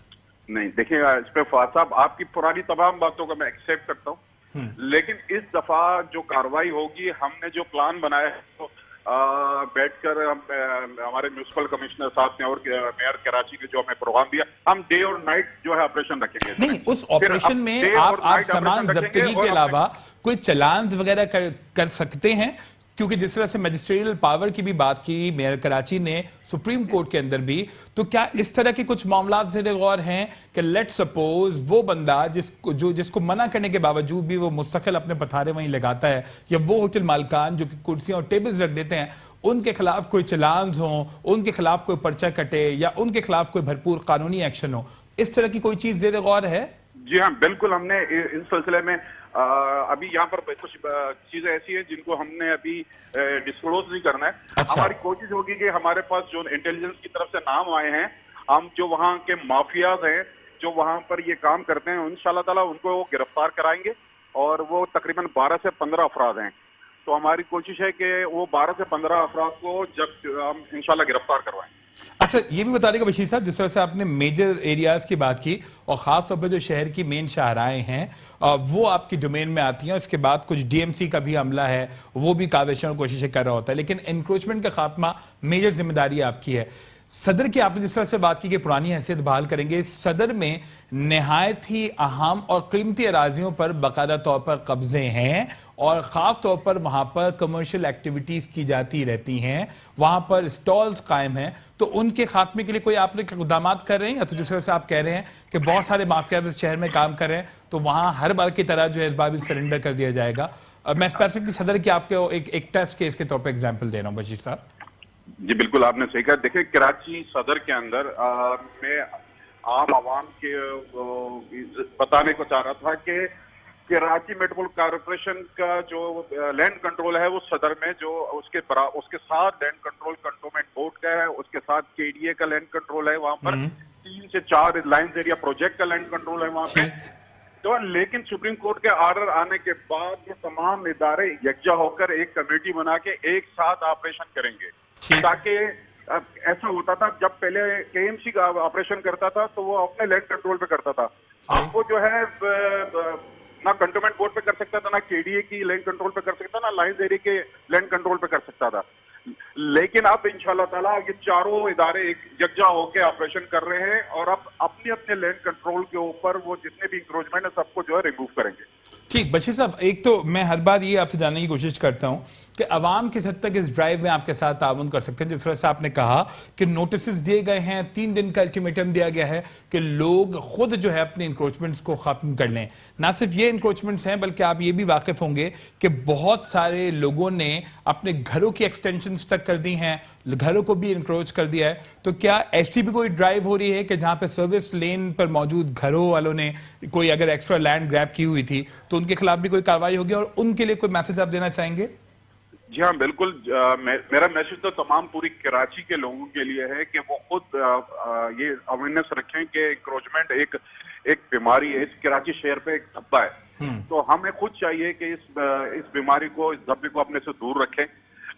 नहीं, देखिए इस पे फवाद साहब आपकी पुरानी तमाम बातों का मैं एक्सेप्ट करता हूँ, लेकिन इस दफा जो कार्रवाई होगी, हमने जो प्लान बनाया है तो बैठकर हमारे म्यूनिसिपल कमिश्नर साहब ने और मेयर कराची के जो हमें प्रोग्राम दिया, हम डे और नाइट जो है ऑपरेशन रखेंगे। नहीं, उस ऑपरेशन में आप सामान जब्तगी के अलावा कोई चालान वगैरह कर सकते हैं? क्योंकि जिस तरह से मैजिस्ट्रियल पावर की भी बात की मेयर कराची ने सुप्रीम कोर्ट के अंदर भी, तो क्या इस तरह के कुछ मामला ज़ेर गौर हैं कि लेट सपोज वो बंदा जिसको मना करने के बावजूद भी वो मुस्तकिल अपने पथारे वहीं लगाता है, या वो होटल मालकान जो कि कुर्सियां और टेबल्स रख देते हैं, उनके खिलाफ कोई चलान हो, उनके खिलाफ कोई पर्चा कटे या उनके खिलाफ कोई भरपूर कानूनी एक्शन हो, इस तरह की कोई चीज ज़ेर गौर है? जी हाँ, बिल्कुल। हमने इस सिलसिले में अभी यहाँ पर कुछ चीजें ऐसी हैं जिनको हमने अभी डिस्क्लोज नहीं करना है। अच्छा। हमारी कोशिश होगी कि हमारे पास जो इंटेलिजेंस की तरफ से नाम आए हैं, हम जो वहाँ के माफियाज हैं जो वहाँ पर ये काम करते हैं, इंशाल्लाह ताला उनको गिरफ्तार कराएंगे। और वो तकरीबन 12 से 15 अफराद हैं। तो हमारी कोशिश है कि वो 12 से 15 अफराद को जब हम इंशाल्लाह गिरफ्तार करवाएं। अच्छा, ये भी बता देगा बशीर साहब, जिस तरह से आपने मेजर एरियाज की बात की और खास तौर पर जो शहर की मेन शाहराएं हैं वो आपकी डोमेन में आती हैं, उसके बाद कुछ डीएमसी का भी अमला है, वो भी काविशें और कोशिशें कर रहा होता है, लेकिन इंक्रोचमेंट का खात्मा मेजर जिम्मेदारी आपकी है। सदर की आपने जिस तरह से बात की कि पुरानी हैसियत बहाल करेंगे, सदर में नहायत ही अहम और कीमती अराजियों पर बाकायदा तौर पर कब्जे हैं और ख़ास तौर पर वहाँ पर कमर्शियल एक्टिविटीज़ की जाती रहती हैं, वहाँ पर स्टॉल्स कायम हैं, तो उनके खात्मे के लिए कोई आप लोग इक़दाम कर रहे हैं? या तो जिस तरह से आप कह रहे हैं कि बहुत सारे माफियाज इस शहर में काम कर रहे हैं, तो वहाँ हर बार की तरह जो है इस बार भी सरेंडर कर दिया जाएगा? मैं स्पेसिफिकली सदर की आपको एक टेस्ट केस के तौर पर एग्जाम्पल दे रहा हूँ बशीर साहब। जी बिल्कुल, आपने सही कहा। देखिए, कराची सदर के अंदर मैं आम आवाम के बताने को चाह रहा था कि कराची मेट्रोपॉलिटन कॉर्पोरेशन का जो लैंड कंट्रोल है वो सदर में, जो उसके साथ लैंड कंट्रोल कंटोनमेंट बोर्ड का है, उसके साथ केडीए का लैंड कंट्रोल है, वहां पर 3 से 4 लाइन्स एरिया प्रोजेक्ट का लैंड कंट्रोल है वहां पे। तो लेकिन सुप्रीम कोर्ट के ऑर्डर आने के बाद ये तमाम इदारे यकजा होकर एक कमेटी बना के एक साथ ऑपरेशन करेंगे, ताकि ऐसा होता था जब पहले केएमसी का ऑपरेशन करता था तो वो अपने लैंड कंट्रोल पे करता था, अब वो जो है ना कंटोनमेंट बोर्ड पे कर सकता था, ना केडीए की लैंड कंट्रोल पे कर सकता, ना लाइन्स एरिया के लैंड कंट्रोल पे कर सकता था। लेकिन अब इंशाल्लाह ताला ये चारों इदारे एक यकजा होकर ऑपरेशन कर रहे हैं और अब अपने अपने लैंड कंट्रोल के ऊपर वो जितने भी इंक्रोचमेंट है सबको जो है रिमूव करेंगे। ठीक, बशीर साहब, एक तो मैं हर बार ये आपसे जानने की कोशिश करता हूं कि अवाम किस हद तक इस ड्राइव में आपके साथ ताउन कर सकते हैं। जिस तरह से आपने कहा कि नोटिस दिए गए हैं, 3 दिन का अल्टीमेटम दिया गया है कि लोग खुद जो है अपने इंक्रोचमेंट्स को खत्म कर लें। ना सिर्फ ये इंक्रोचमेंट्स हैं, बल्कि आप ये भी वाकिफ होंगे कि बहुत सारे लोगों ने अपने घरों की एक्सटेंशंस तक कर दी हैं, घरों को भी इंक्रोच कर दिया है। तो क्या ऐसी भी कोई ड्राइव हो रही है कि जहां पे सर्विस लेन पर मौजूद घरों वालों ने कोई अगर एक्स्ट्रा लैंड ग्रैब की हुई थी तो उनके खिलाफ भी कोई कार्रवाई होगी, और उनके लिए कोई मैसेज आप देना चाहेंगे? जी हाँ, बिल्कुल। मेरा मैसेज तो तमाम पूरी कराची के लोगों के लिए है कि वो खुद ये अवेयरनेस रखें कि इंक्रोचमेंट एक बीमारी है, इस कराची शहर पे एक धब्बा है। तो हमें खुद चाहिए कि इस बीमारी को, इस धब्बे को अपने से दूर रखें।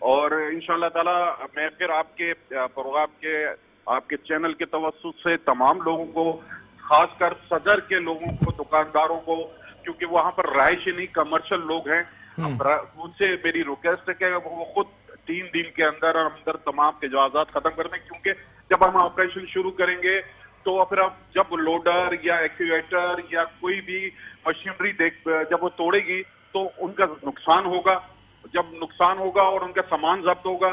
और इंशाल्लाह ताला मैं फिर आपके प्रोग्राम के, आपके चैनल के तवज्जुह से तमाम लोगों को, खासकर सदर के लोगों को, दुकानदारों को, क्योंकि वहां पर रहायशी नहीं कमर्शियल लोग हैं, उनसे मेरी रिक्वेस्ट है कि वो खुद 3 दिन के अंदर अंदर तमाम तजावुज़ात खत्म कर दें। क्योंकि जब हम ऑपरेशन शुरू करेंगे तो फिर अब जब लोडर या एक्सीवेटर या कोई भी मशीनरी जब वो तोड़ेगी तो उनका नुकसान होगा। जब नुकसान होगा और उनका सामान जब्त होगा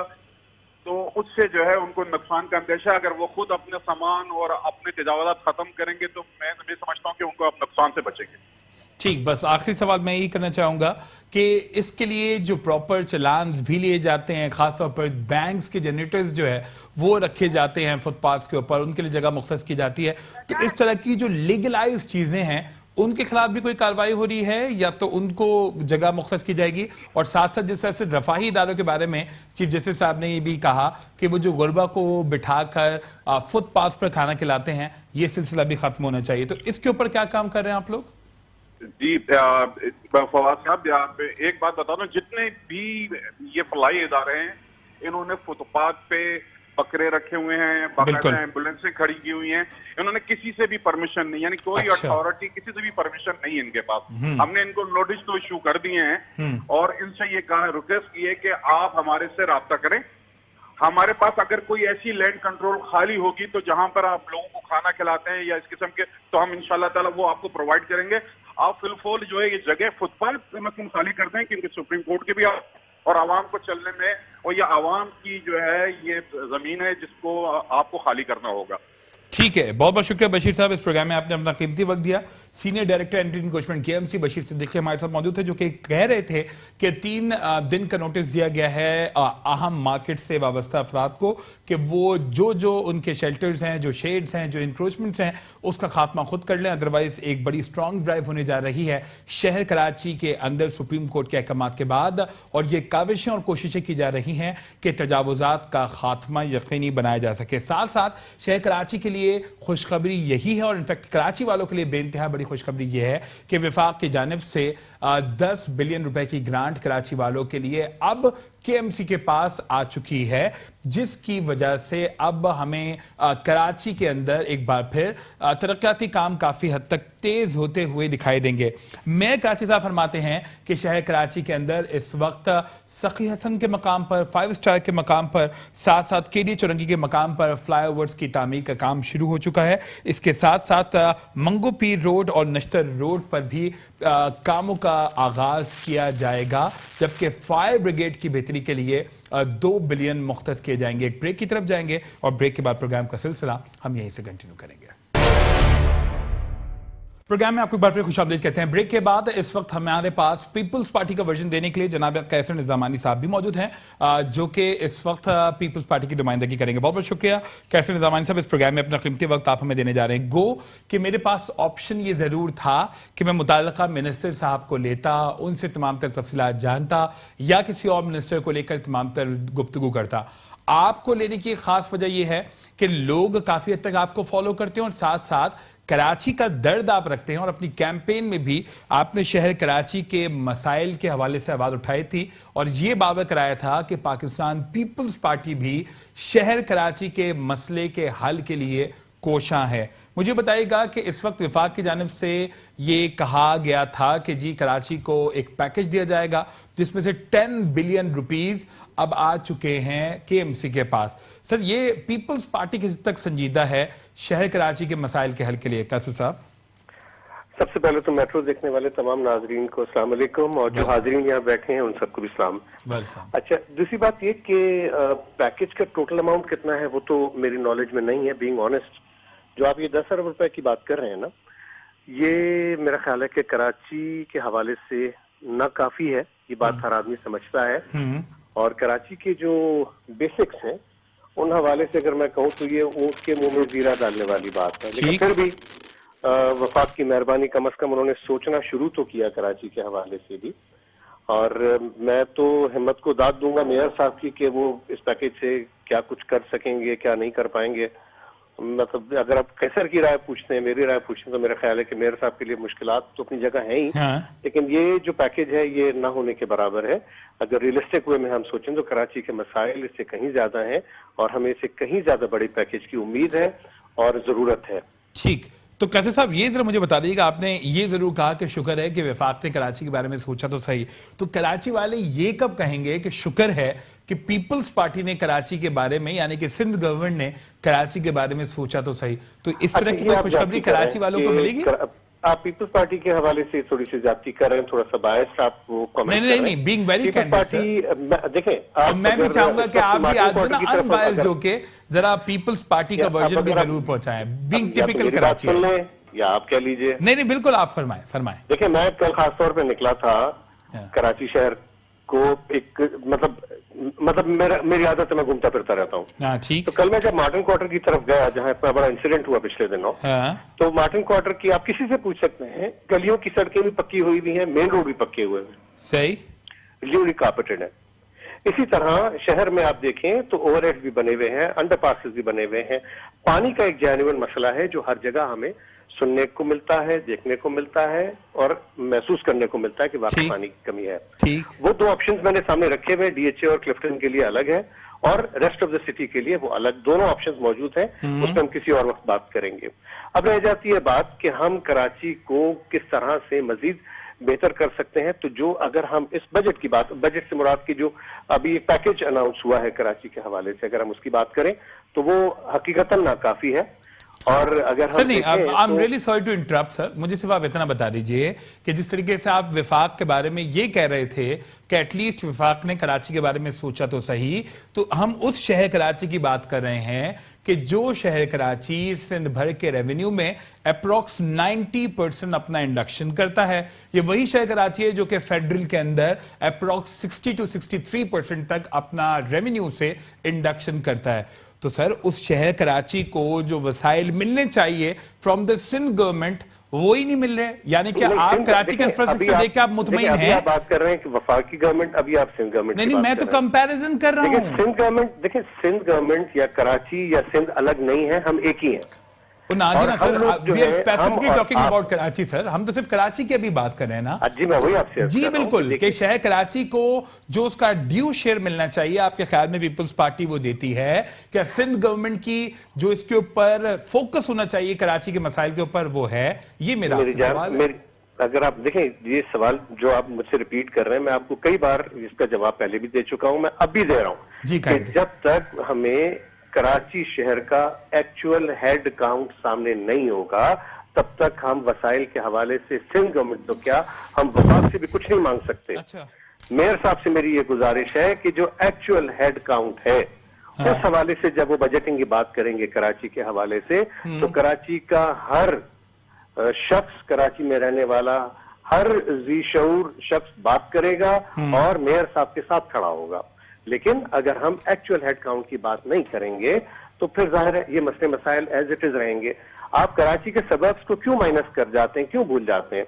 तो उससे जो है उनको नुकसान का अंदेशा, अगर वो खुद अपने सामान और अपने तजावुज़ात खत्म करेंगे तो मैं समझता हूँ कि उनको अब नुकसान से बचेंगे। ठीक, बस आखिरी सवाल मैं यही करना चाहूंगा कि इसके लिए जो प्रॉपर चलान्स भी लिए जाते हैं, खासतौर पर बैंक्स के जनरेटर्स जो है वो रखे जाते हैं फुटपाथ के ऊपर, उनके लिए जगह मुख्तस की जाती है, तो इस तरह की जो लीगलाइज चीजें हैं उनके खिलाफ भी कोई कार्रवाई हो रही है या तो उनको जगह मुख्तस की जाएगी? और साथ साथ जिस तरह से रफाही इदारों के बारे में चीफ जस्टिस साहब ने ये भी कहा कि वो जो गुरबा को बिठाकर फुटपाथ पर खाना खिलाते हैं, ये सिलसिला भी खत्म होना चाहिए, तो इसके ऊपर क्या काम कर रहे हैं आप लोग? जी फवाद साहब, एक बात बता दूं, जितने भी ये फलाई इदारे हैं इन्होंने फुटपाथ पे बकरे रखे हुए हैं, बाकायदा एम्बुलेंसें खड़ी की हुई हैं। इन्होंने किसी से भी परमिशन नहीं, यानी कोई अथॉरिटी किसी से भी परमिशन नहीं है इनके पास। हमने इनको नोटिस तो इशू कर दिए हैं और इनसे ये कहा, रिक्वेस्ट की है कि आप हमारे से राब्ता करें। हमारे पास अगर कोई ऐसी लैंड कंट्रोल खाली होगी तो जहां पर आप लोगों को खाना खिलाते हैं या इस किस्म के, तो हम इंशाल्लाह ताला वो आपको प्रोवाइड करेंगे। आप फिलहाल जो है ये जगह फुटपाथ पे खाली कर दें, क्योंकि सुप्रीम कोर्ट के भी और आवाम को चलने में, और ये आवाम की जो है ये जमीन है जिसको आपको खाली करना होगा। ठीक है, बहुत बहुत शुक्रिया बशीर साहब, इस प्रोग्राम में आपने अपना कीमती वक्त दिया। Senior director anti encroachment KMC Bashir Siddiqui हमारे साथ मौजूद थे, जो कि कह रहे थे कि 3 दिन का नोटिस दिया गया है अहम मार्केट से वाबस्ता अफराद को कि वो जो उनके शेल्टर्स हैं, जो शेड्स हैं, जो इंक्रोचमेंट्स हैं, उसका खात्मा खुद कर लें। अदरवाइज एक बड़ी स्ट्रॉन्ग ड्राइव होने जा रही है शहर कराची के अंदर सुप्रीम कोर्ट के अहकामात के बाद, और ये काविशें और कोशिशें की जा रही हैं कि तजावुजात का खात्मा यकीनी बनाया जा सके। साथ साथ शहर कराची के लिए खुशखबरी यही है, और इनफैक्ट कराची वालों के लिए बेइंतहा बड़ी खुशखबरी यह है कि विफाक की जानिब से 10 बिलियन रुपए की ग्रांट कराची वालों के लिए अब केएमसी के पास आ चुकी है, जिसकी वजह से अब हमें कराची के अंदर एक बार फिर तरक्याती काम काफी हद तक तेज होते हुए दिखाई देंगे। मेयर कराची साहब फरमाते हैं कि शहर कराची के अंदर इस वक्त सखी हसन के मकाम पर, 5 स्टार के मकाम पर, साथ साथ केडी चौरंगी के मकाम पर फ्लाईओवर्स की तामीर का काम शुरू हो चुका है। इसके साथ साथ मंगो पीर रोड और नश्तर रोड पर भी कामों का आगाज किया जाएगा, जबकि फायर ब्रिगेड की बेहतरी के लिए 2 बिलियन मुख्तस किए जाएंगे। एक ब्रेक की तरफ जाएंगे और ब्रेक के बाद प्रोग्राम का सिलसिला हम यहीं से कंटिन्यू करेंगे। प्रोग्राम में आपको एक बार फिर खुशामदीद कहते हैं। ब्रेक के बाद इस वक्त हमारे पास पीपल्स पार्टी का वर्जन देने के लिए जनाब कैसर निजामानी साहब भी मौजूद हैं, जो कि इस वक्त पीपल्स पार्टी की नुमाइंदगी करेंगे। बहुत बहुत शुक्रिया कैसर निजामानी साहब, इस प्रोग्राम में अपना कीमती वक्त आप हमें देने जा रहे हैं। गो कि मेरे पास ऑप्शन ये जरूर था कि मैं मुताल्लिका मिनिस्टर साहब को लेता, उनसे तमाम तर तफसीलात जानता, या किसी और मिनिस्टर को लेकर तमाम तर गुफ्तगू करता। आपको लेने की खास वजह यह है कि लोग काफी हद तक आपको फॉलो करते हैं और साथ साथ कराची का दर्द आप रखते हैं, और अपनी कैंपेन में भी आपने शहर कराची के मसाइल के हवाले से आवाज उठाई थी और ये दावा कराया था कि पाकिस्तान पीपल्स पार्टी भी शहर कराची के मसले के हल के लिए कोशां है। मुझे बताइएगा कि इस वक्त विफाक की जानिब से ये कहा गया था कि जी कराची को एक पैकेज दिया जाएगा जिसमें से 10 बिलियन रुपीस अब आ चुके हैं केएमसी के पास। सर, ये पीपल्स पार्टी किस तक संजीदा है शहर कराची के मसाइल के हल के लिए? कैसे साहब? सबसे पहले तो मेट्रो देखने वाले तमाम नाजरीन को अस्सलाम वालेकुम, और जो हाजरीन यहाँ बैठे हैं उन सबको भी सलाम। अच्छा, दूसरी बात ये कि पैकेज का टोटल अमाउंट कितना है वो तो मेरी नॉलेज में नहीं है, बीइंग ऑनेस्ट। जो आप ये 10 अरब रुपए की बात कर रहे हैं ना, ये मेरा ख्याल है कि कराची के हवाले से ना काफी है, ये बात हर आदमी समझता है। और कराची के जो बेसिक्स हैं उन हवाले से अगर मैं कहूँ तो ये ऊँट के मुंह में जीरा डालने वाली बात है। लेकिन फिर भी वफाक की मेहरबानी, कम से कम उन्होंने सोचना शुरू तो किया कराची के हवाले से भी। और मैं तो हिम्मत को दाद दूंगा मेयर साहब की कि वो इस पैकेज से क्या कुछ कर सकेंगे, क्या नहीं कर पाएंगे। मतलब अगर आप कैसर की राय पूछते हैं, मेरी राय पूछते हैं, तो मेरा ख्याल है कि मेयर साहब के लिए मुश्किलात तो अपनी जगह है ही, लेकिन ये जो पैकेज है ये ना होने के बराबर है। अगर रियलिस्टिक वे में हम सोचें तो कराची के मसाइल इससे कहीं ज्यादा हैं और हमें इससे कहीं ज्यादा बड़ी पैकेज की उम्मीद है और जरूरत है। ठीक, तो कैसे साहब ये जरा मुझे बता दीजिएगा, आपने ये जरूर कहा कि शुक्र है कि वफाक ने कराची के बारे में सोचा तो सही, तो कराची वाले ये कब कहेंगे कि शुक्र है कि पीपल्स पार्टी ने कराची के बारे में, यानी कि सिंध गवर्नमेंट ने कराची के बारे में सोचा तो सही? तो इस तरह की खुशखबरी कराची वालों को मिलेगी? आप पीपल्स पार्टी के हवाले से थोड़ी सी ज्यादती कर रहे हैं, थोड़ा सा बायस्ड आप वो कमेंट कर रहे हैं। नहीं, बीइंग वेरी कैंडिड पार्टी देखें, मैं भी चाहूंगा कि आप भी आज ना अनबायस्ड होके जरा पीपल्स पार्टी का वर्जन भी जरूर पहुंचाएं, बीइंग टिपिकल कराची। या आप क्या लीजिए। नहीं, बिल्कुल आप फरमाएं। देखिए, मैं कल खास तौर पे निकला था कराची शहर को, एक मतलब मेरी आदत है, मैं घूमता फिरता रहता हूँ। ठीक। तो कल मैं जब मार्टिन क्वार्टर की तरफ गया, जहाँ इतना बड़ा इंसिडेंट हुआ पिछले दिनों, तो मार्टिन क्वार्टर की आप किसी से पूछ सकते हैं, गलियों की सड़कें भी पक्की हुई भी हैं, मेन रोड भी पक्के हुए हैं, सही, ल्यूरी कार्पेटेड है। इसी तरह शहर में आप देखें तो ओवरहेड्स भी बने हुए हैं, अंडरपासेस भी बने हुए हैं। पानी का एक जेन्युइन मसला है जो हर जगह हमें सुनने को मिलता है, देखने को मिलता है और महसूस करने को मिलता है कि वाकई पानी की कमी है। ठीक, वो 2 ऑप्शंस मैंने सामने रखे हुए, डीएचए और क्लिफ्टन के लिए अलग है और रेस्ट ऑफ द सिटी के लिए वो अलग, दोनों ऑप्शंस मौजूद हैं। उस पर हम किसी और वक्त बात करेंगे। अब रह जाती है बात कि हम कराची को किस तरह से मजीद बेहतर कर सकते हैं। तो जो अगर हम इस बजट की बात, बजट से मुराद की जो अभी एक पैकेज अनाउंस हुआ है कराची के हवाले से, अगर हम उसकी बात करें तो वो हकीकतन नाकाफी है। और अगर सर नहीं, I am really sorry to interrupt sir, मुझे सिर्फ आप इतना बता दीजिए कि जिस तरीके से आप विफाक के बारे में ये कह रहे थे कि एटलीस्ट विफाक ने कराची के बारे में सोचा तो सही, तो हम उस शहर कराची की बात कर रहे हैं कि जो शहर कराची सिंध भर के रेवेन्यू में अप्रोक्स 90% अपना इंडक्शन करता है। ये वही शहर कराची है जो कि फेडरल के अंदर अप्रोक्स 60 to 63% तक अपना रेवेन्यू से इंडक्शन करता है। तो सर उस शहर कराची को जो वसाइल मिलने चाहिए फ्रॉम द सिंध गवर्नमेंट वो ही नहीं मिल रहे, यानी कि आप कराची का इंफ्रास्ट्रक्चर देख के आप मुतमईन हैं? आप बात कर रहे हैं कि वफाकी गवर्नमेंट, अभी आप सिंध गवर्नमेंट नहीं, मैं तो कंपैरिजन कर रहा हूँ। सिंध गवर्नमेंट, देखिए सिंध गवर्नमेंट या कराची या सिंध अलग नहीं है, हम एक ही हैं। नाजिना sir, we are specifically talking about Karachi sir, हम तो सिर्फ कराची की अभी बात कर रहे हैं ना। जी मैं वही आपसे जी बिल्कुल, कि शहर कराची को जो उसका ड्यू शेयर मिलना चाहिए, आपके ख्याल में पीपल्स पार्टी वो देती है? क्या सिंध गवर्नमेंट की जो इसके ऊपर फोकस होना चाहिए कराची के मसाइल के ऊपर वो है? ये मेरा सवाल है। अगर आप देखें, ये सवाल जो आप मुझसे रिपीट कर रहे हैं, मैं आपको कई बार इसका जवाब पहले भी दे चुका हूं, मैं अब भी दे रहा हूं जी, कि जब तक हमें कराची शहर का एक्चुअल हेड काउंट सामने नहीं होगा तब तक हम वसाइल के हवाले से सिंध गवर्नमेंट तो क्या, हम वफाक से भी कुछ नहीं मांग सकते। अच्छा। मेयर साहब से मेरी ये गुजारिश है कि जो एक्चुअल हेड काउंट है उस हवाले से जब वो बजटिंग की बात करेंगे कराची के हवाले से, तो कराची का हर शख्स, कराची में रहने वाला हर जी शऊर शख्स बात करेगा और मेयर साहब के साथ खड़ा होगा। लेकिन अगर हम एक्चुअल हेड काउंट की बात नहीं करेंगे तो फिर जाहिर है ये मसले मसाइल एज इट इज रहेंगे। आप कराची के सबब्स को क्यों माइनस कर जाते हैं, क्यों भूल जाते हैं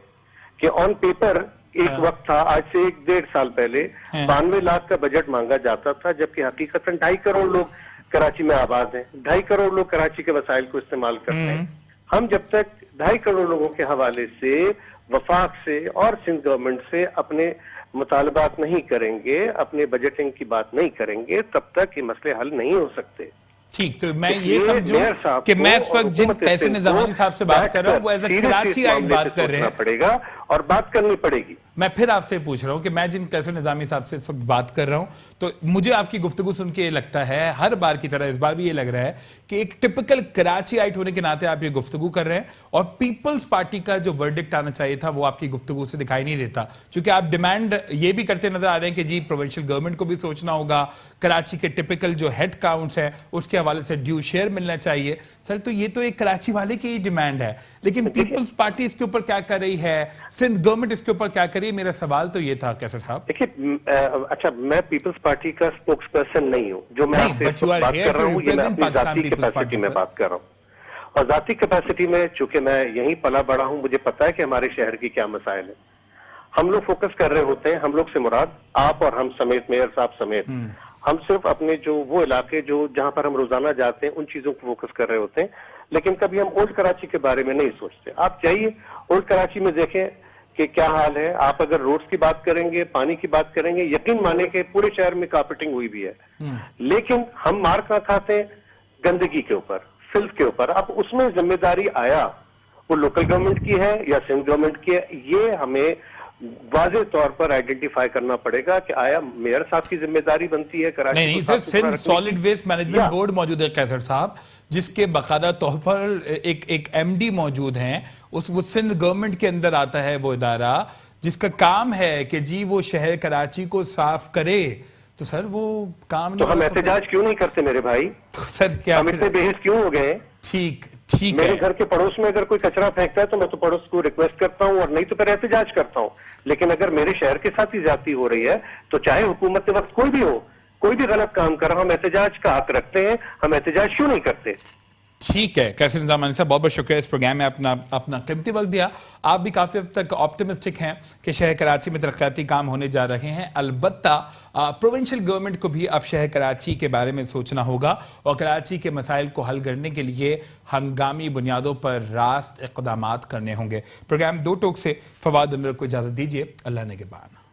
कि ऑन पेपर एक वक्त था, आज से 1-1.5 साल पहले 92 लाख का बजट मांगा जाता था, जबकि हकीकतन 2.5 करोड़ लोग कराची में आबाद हैं, 2.5 करोड़ लोग कराची के वसाइल को इस्तेमाल करते हैं। हम जब तक 2.5 करोड़ लोगों के हवाले से वफाक से और सिंध गवर्नमेंट से अपने मुतालबात नहीं करेंगे, अपने बजटिंग की बात नहीं करेंगे, तब तक ये मसले हल नहीं हो सकते। ठीक, तो मैं ये समझूं कि मैं इस वक्त जिन तहसीन निजामी साहब से बात कर रहा हूं वो एज ए कराची आइट बात कर रहे हैं, पड़ेगा और बात करनी पड़ेगी। मैं फिर आपसे पूछ रहा हूं कि मैं जिन तहसीन निजामी साहब से इस वक्त बात कर रहा हूं, तो मुझे आपकी गुफ्तगू सुन के ये लगता है, हर बार की तरह इस बार भी ये लग रहा है कि एक टिपिकल कराची आइट होने के नाते आप ये गुफ्तगू कर रहे हैं और पीपल्स पार्टी का जो वर्डिक्ट आना चाहिए था वो आपकी गुफ्तगू से दिखाई नहीं देता, क्योंकि आप डिमांड ये भी करते नजर आ रहे हैं कि जी प्रोविंशियल गवर्नमेंट को भी सोचना होगा, कराची के टिपिकल जो हेड काउंट्स है उसके हवाले से ड्यू शेयर मिलना चाहिए। सर तो ये तो एक कराची वाले की डिमांड है, लेकिन पीपल्स पार्टी इसके ऊपर क्या कर रही है, सिंध गवर्नमेंट इसके ऊपर क्या कर रही है? मेरा सवाल तो ये था कैसर साहब। देखिए, अच्छा मैं पीपल्स पार्टी का स्पोक्स पर्सन नहीं हूं, जो मैं आपसे बात कर रहा हूं ये मैं अपनी जाती कैपेसिटी में बात कर रहा हूं, और जाती कैपेसिटी में चूंकि मैं यहीं पला बड़ा हूं, मुझे पता है कि हमारे शहर की क्या मसाइल है। हम लोग फोकस कर रहे होते हैं, हम लोग से मुराद आप और हम समेत, मेयर साहब समेत, हम सिर्फ अपने जो वो इलाके जो जहां पर हम रोजाना जाते हैं उन चीजों को फोकस कर रहे होते हैं, लेकिन कभी हम ओल्ड कराची के बारे में नहीं सोचते। आप जाइए ओल्ड कराची में देखें कि क्या हाल है। आप अगर रोड्स की बात करेंगे, पानी की बात करेंगे, यकीन माने कि पूरे शहर में कारपेटिंग हुई भी है, लेकिन हम मार कहां खाते हैं? गंदगी के ऊपर, फिल्थ के ऊपर। अब उसमें जिम्मेदारी आया वो लोकल गवर्नमेंट की है या सिंध गवर्नमेंट की है, ये हमें वाज़े तौर पर आइडेंटिफाई करना पड़ेगा कि आया मेयर साहब की जिम्मेदारी बनती है कराची। नहीं sir, Sindh solid waste management board मौजूद है कैसर साहब, जिसके बाकायदा तौर पर एक एमडी मौजूद हैं, वो सिंध गवर्नमेंट के अंदर आता है वो इदारा जिसका काम है कि जी वो शहर कराची को साफ करे। तो सर वो काम तो हम एहतजाज क्यों नहीं करते मेरे भाई? तो सर क्या हम इतने बेहिस क्यों हो गए? ठीक है, मेरे घर के पड़ोस में अगर कोई कचरा फेंकता है तो मैं तो पड़ोस को रिक्वेस्ट करता हूं और नहीं तो फिर एहतजाज करता हूं, लेकिन अगर मेरे शहर के साथ ही ज्यादती हो रही है तो चाहे हुकूमत के वक्त कोई भी हो, कोई भी गलत काम कर रहा, हम एहतजाज का हक रखते हैं, हम एहतजाज क्यों नहीं करते? ठीक है कैसे निजाम साहब, बहुत बहुत शुक्रिया इस प्रोग्राम में अपना कीमती वक्त दिया। आप भी काफ़ी हद तक ऑप्टिमिस्टिक हैं कि शहर कराची में तरक्याती काम होने जा रहे हैं। अलबत्ता प्रोविंशियल गवर्नमेंट को भी अब शहर कराची के बारे में सोचना होगा और कराची के मसाइल को हल करने के लिए हंगामी बुनियादों पर रास्त इक़दामात करने होंगे। प्रोग्राम दो टोक से फवाद अनवर को इजाज़त दीजिए। अल्लाह ने के बाद।